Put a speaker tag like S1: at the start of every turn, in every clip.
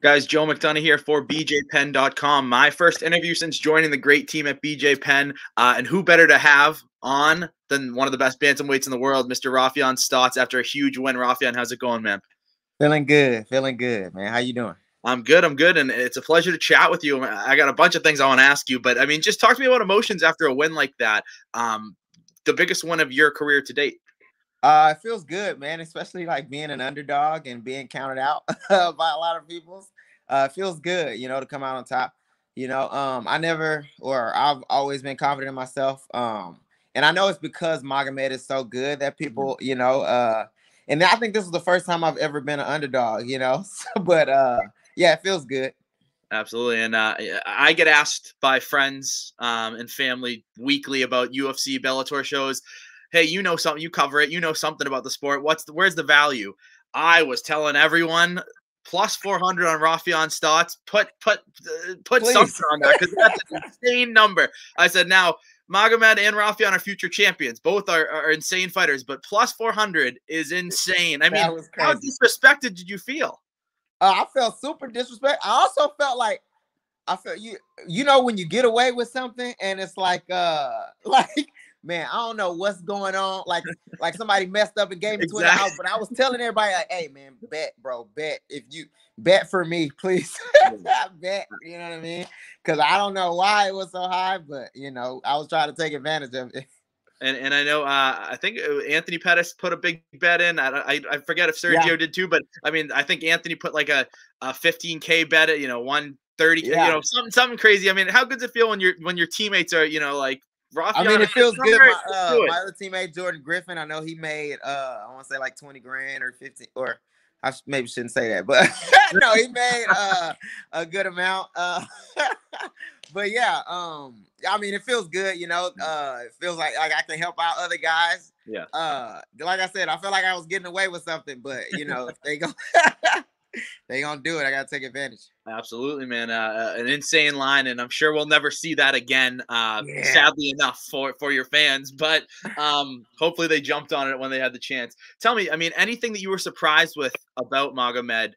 S1: Guys, Joe McDonough here for BJPenn.com. My first interview since joining the great team at BJ Penn. And who better to have on than one of the best bantamweights in the world, Mr. Raufeon Stots, after a huge win. Raufeon, how's it going, man?
S2: Feeling good, man. How you doing?
S1: I'm good, and it's a pleasure to chat with you. I got a bunch of things I want to ask you, but I mean, just talk to me about emotions after a win like that. The biggest one of your career to date.
S2: It feels good, man, especially like being an underdog and being counted out by a lot of people. It feels good, to come out on top. I've always been confident in myself. And I know it's because Magomed is so good that people, and I think this is the first time I've ever been an underdog, but yeah, it feels good.
S1: Absolutely. And I get asked by friends and family weekly about UFC Bellator shows. Hey, you know something, you cover it, you know something about the sport. Where's the value? I was telling everyone plus 400 on Raufeon Stots. Put something on that because that's an insane number. I said, now Magomed and Raufeon are future champions. Both are insane fighters, but plus 400 is insane. I mean, how disrespected did you feel?
S2: I felt super disrespected. I also felt like when you get away with something and it's like man, I don't know what's going on. Like somebody messed up and gave me $20, but I was telling everybody, like, hey man, bet, bro, bet. If you bet for me, please. Bet, you know what I mean? Because I don't know why it was so high, but I was trying to take advantage of it.
S1: And I know I think Anthony Pettis put a big bet in. I forget if Sergio did too, but I mean I think Anthony put like a 15K bet at 130, something crazy. I mean, how good does it feel when your teammates are like Raufeon?
S2: I mean, it feels good. My other teammate Jordan Griffin, I know he made I want to say like 20 grand or 15, or I maybe shouldn't say that, but no, he made a good amount. But yeah, I mean, it feels good, it feels like I can help out other guys.
S1: Yeah.
S2: Like I said, I feel like I was getting away with something, but if they go they gonna do it, I gotta take advantage.
S1: Absolutely, man. An insane line, and I'm sure we'll never see that again. Sadly enough for your fans, but hopefully they jumped on it when they had the chance. Tell me, I mean, anything that you were surprised with about Magomed,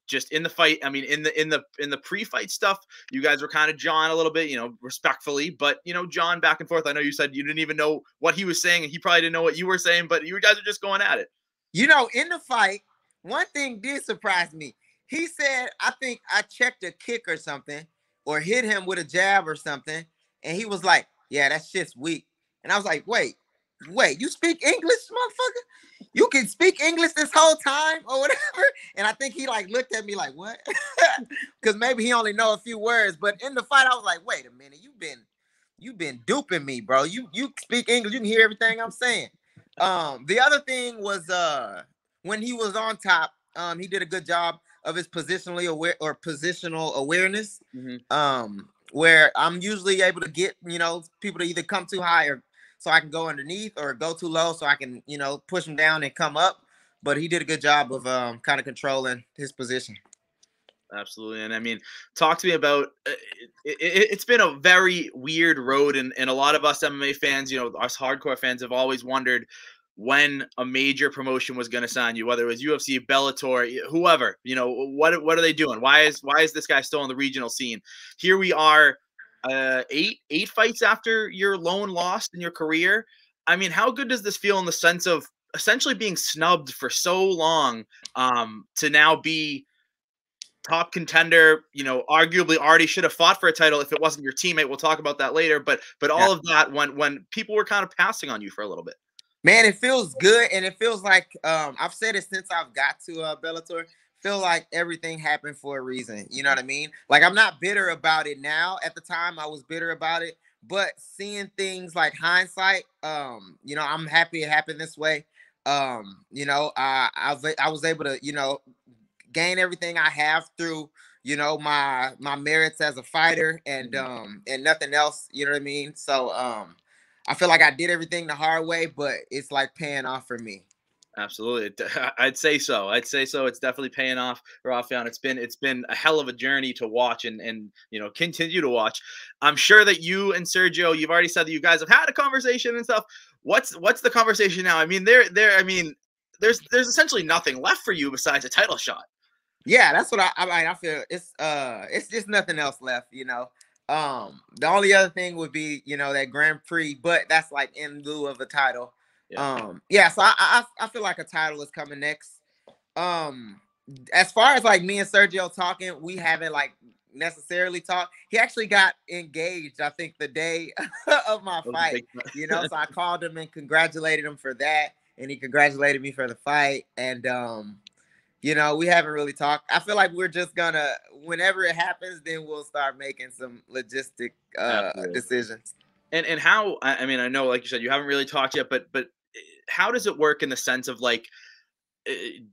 S1: just in the fight? I mean, in the pre-fight stuff, you guys were kind of jawing a little bit, respectfully, but jawing back and forth. I know you said you didn't even know what he was saying, and he probably didn't know what you were saying, but you guys are just going at it.
S2: In the fight, one thing did surprise me. He said, I think I checked a kick or something, or hit him with a jab or something, and he was like, yeah, that shit's weak. And I was like, wait, you speak English, motherfucker? You can speak English this whole time or whatever? And I think he looked at me like, what? Because maybe he only know a few words. But in the fight, I was like, wait a minute, you've been duping me, bro. You speak English, you can hear everything I'm saying. The other thing was when he was on top, he did a good job of his positional awareness.
S1: Mm-hmm.
S2: Where I'm usually able to get, people to either come too high or so I can go underneath, or go too low so I can, push them down and come up. But he did a good job of kind of controlling his position.
S1: Absolutely. And I mean, talk to me about it's been a very weird road, and a lot of us MMA fans, us hardcore fans, have always wondered when a major promotion was going to sign you, whether it was UFC, Bellator, whoever. What are they doing? Why is this guy still on the regional scene? Here we are, 8 fights after your lone loss in your career. I mean, how good does this feel in the sense of essentially being snubbed for so long, to now be top contender, arguably already should have fought for a title if it wasn't your teammate. We'll talk about that later, but all of that when people were kind of passing on you for a little bit.
S2: Man, it feels good, and it feels like I've said it since I've got to Bellator. Feel like everything happened for a reason. You know what I mean? Like, I'm not bitter about it now. At the time, I was bitter about it, but seeing things like hindsight, I'm happy it happened this way. I was able to, gain everything I have through, my merits as a fighter and nothing else. You know what I mean? So I feel like I did everything the hard way, but it's like paying off for me.
S1: Absolutely. I'd say so. It's definitely paying off, Raufeon. It's been a hell of a journey to watch and continue to watch. I'm sure that you and Sergio, you've already said that you guys have had a conversation and stuff. What's the conversation now? I mean, there's essentially nothing left for you besides a title shot.
S2: Yeah, that's what I feel. It's just nothing else left, you know. The only other thing would be, you know, that Grand Prix, but that's like in lieu of a title.
S1: Yeah.
S2: Yeah, so I feel like a title is coming next. Um, as far as like me and Sergio talking, we haven't like necessarily talked. He actually got engaged, I think, the day of my
S1: That was a
S2: fight.
S1: big
S2: You know, so I called him and congratulated him for that, and he congratulated me for the fight. And you know, we haven't really talked. I feel like we're just gonna, whenever it happens, then we'll start making some logistic
S1: Absolutely.
S2: decisions.
S1: And how I mean, I know, like you said, you haven't really talked yet, but how does it work in the sense of like,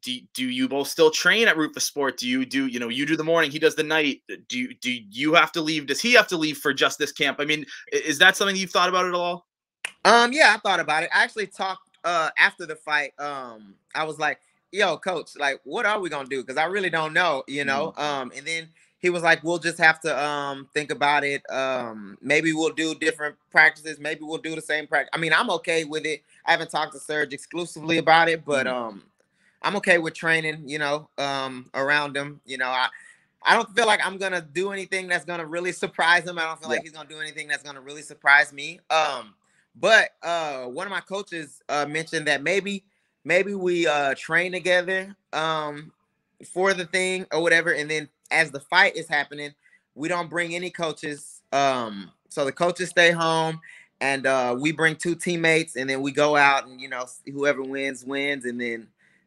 S1: do you both still train at Root for Sport? Do you do, you know, you do the morning, he does the night? Do you have to leave? Does he have to leave for just this camp? I mean, is that something you've thought about at all?
S2: Yeah, I thought about it. I actually talked after the fight. I was like, yo, coach, like, what are we gonna do? Because I really don't know, you know. And then he was like, we'll just have to think about it. Maybe we'll do different practices, maybe we'll do the same practice. I mean, I'm okay with it. I haven't talked to Serge exclusively about it, but I'm okay with training, you know, around him. You know, I don't feel like I'm gonna do anything that's gonna really surprise him. I don't feel
S1: Yeah.
S2: like he's gonna do anything that's gonna really surprise me. But one of my coaches mentioned that maybe we train together for the thing or whatever, and then as the fight is happening, we don't bring any coaches. So the coaches stay home, and we bring two teammates, and then we go out, and you know, whoever wins, and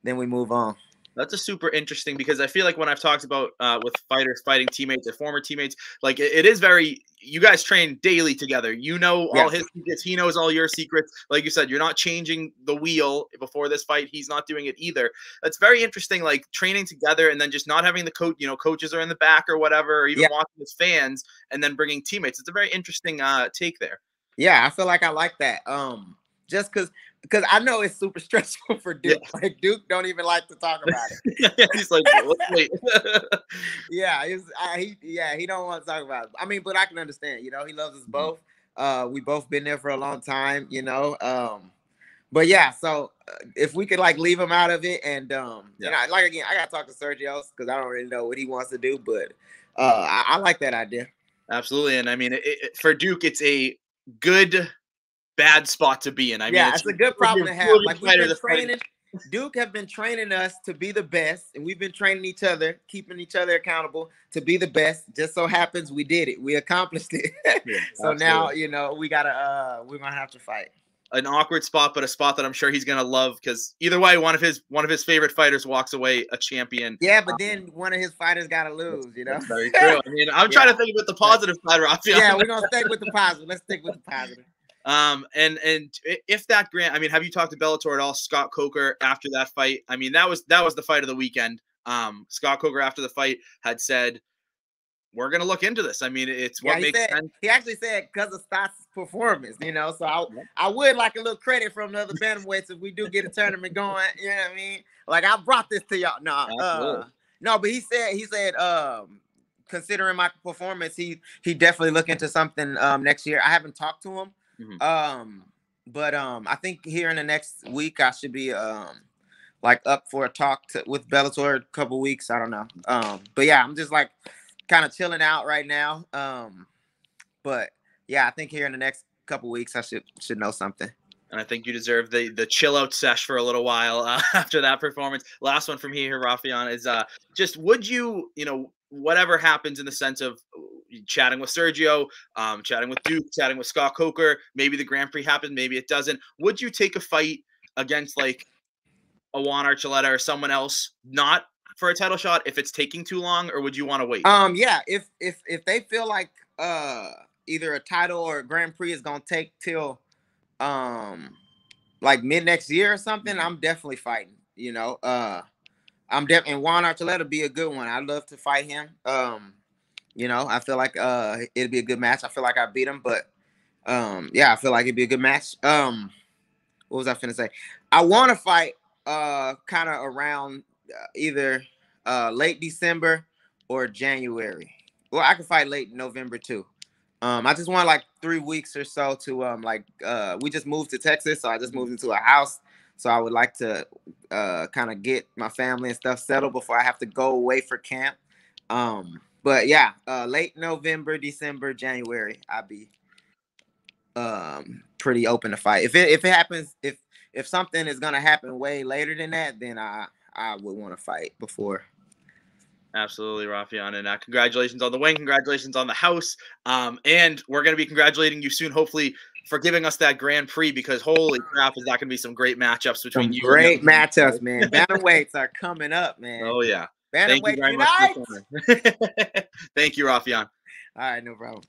S2: then we move on.
S1: That's a super interesting, because I feel like when I've talked about with fighters fighting teammates or former teammates, like it is very, you guys train daily together. You know all
S2: Yeah.
S1: his secrets, he knows all your secrets. Like you said, you're not changing the wheel before this fight. He's not doing it either. That's very interesting. Like training together and then just not having the coach. You know, coaches are in the back or whatever, or even
S2: Yeah.
S1: watching as fans, and then bringing teammates. It's a very interesting take there.
S2: Yeah, I feel like I like that. Just because I know it's super stressful for
S1: Yeah.
S2: Duke. Like Duke don't even like to talk about
S1: Yeah, he's like, let's wait.
S2: it. Yeah, he don't want to talk about it. I mean, but I can understand. You know, he loves us both. We both been there for a long time. You know, but yeah. So if we could like leave him out of it, and
S1: Yeah.
S2: and like again, I gotta talk to Sergio because I don't really know what he wants to do, but I like that idea.
S1: Absolutely. And I mean, for Duke, it's a good, bad spot to be in. I mean,
S2: Yeah,
S1: it's
S2: it's a good problem to
S1: two
S2: have.
S1: of your
S2: Like we've
S1: fighters
S2: been
S1: are fighting.
S2: training, Duke have been training us to be the best, and we've been training each other, keeping each other accountable to be the best. Just so happens we did it. We accomplished it.
S1: Yeah,
S2: So now,
S1: absolutely.
S2: you know, we're gonna have to fight.
S1: An awkward spot, but a spot that I'm sure he's gonna love, because either way, one of his favorite fighters walks away a champion.
S2: Yeah, but then one of his fighters gotta lose, you know.
S1: That's very true. I mean, I'm trying
S2: Yeah.
S1: to think about the positive side, Raufeon.
S2: Yeah, we're gonna stick with the positive. Let's stick with the positive.
S1: And if that grant, I mean, have you talked to Bellator at all? Scott Coker after that fight. I mean, that was the fight of the weekend. Scott Coker after the fight had said, "We're gonna look into this." I mean, it's
S2: Yeah,
S1: what makes sense.
S2: he actually said because of Stots' performance, you know. So
S1: Yep.
S2: I would like a little credit from the other bantamweights if we do get a tournament going. You know what I mean? Like I brought this to y'all. No, but he said considering my performance, he definitely look into something next year. I haven't talked to him. But I think here in the next week I should be like up for a talk with Bellator a couple weeks. I don't know. But yeah, I'm just like kind of chilling out right now. But yeah, I think here in the next couple weeks I should know something.
S1: And I think you deserve the chill out sesh for a little while after that performance. Last one from here, Raufeon, is just would you, you know, whatever happens in the sense of chatting with Sergio, chatting with Duke, chatting with Scott Coker, maybe the Grand Prix happens, maybe it doesn't. Would you take a fight against like a Juan Archuleta or someone else, not for a title shot, if it's taking too long, or would you want to wait?
S2: Yeah, if they feel like either a title or a Grand Prix is gonna take till like mid next year or something, I'm definitely fighting. You know, I'm definitely, and Juan Archuleta be a good one. I'd love to fight him. You know, I feel like it'd be a good match. I feel like I beat him, but yeah, I feel like it'd be a good match. What was I finna say? I want to fight kind of around either late December or January. Well, I could fight late November too. I just want like 3 weeks or so to like we just moved to Texas, so I just moved into a house. So I would like to kind of get my family and stuff settled before I have to go away for camp. But yeah, late November, December, January, I'll be pretty open to fight. If it happens, if something is gonna happen way later than that, then I would want to fight before.
S1: Absolutely, Raufeon, and congratulations on the win. Congratulations on the house. And we're going to be congratulating you soon, hopefully, for giving us that Grand Prix, because holy crap, is that going to be some great matchups between you
S2: Great
S1: and
S2: matchups, man. Bantamweights are coming up, man.
S1: Oh, yeah. Thank you
S2: Bantamweight
S1: very
S2: unite!
S1: much for your time. Thank you, Raufeon.
S2: All right, no problem.